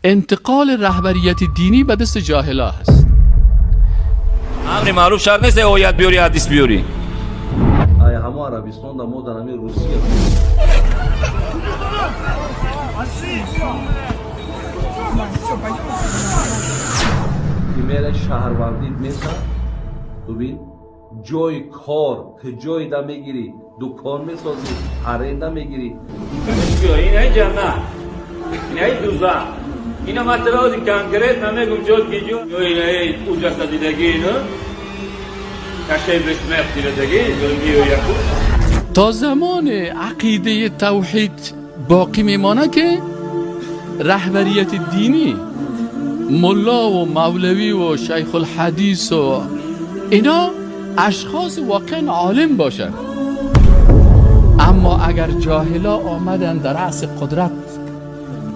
انتقال رهبریت دینی به دست جاهلا هست. امر معروف شرط نیست آیت بیاری حدیث بیاری. آیا همه عربستان در ما در همه روسیه که میره شهروردید میسن ببین جای کار که جای دا میگیری دکان میسازی ارنده میگیری این ای جنت این ای دوزخ اینا مطلب کنکریت نمیگم جد گیجو این ای اوجسته دیدگی اینو کشه بسمت دیدگی جلگی و یکو تا زمان عقیده توحید باقی میمانه که رهبریت دینی ملا و مولوی و شیخ الحدیث و اینا اشخاص واقعا عالم باشن، اما اگر جاهلا آمدن در رأس قدرت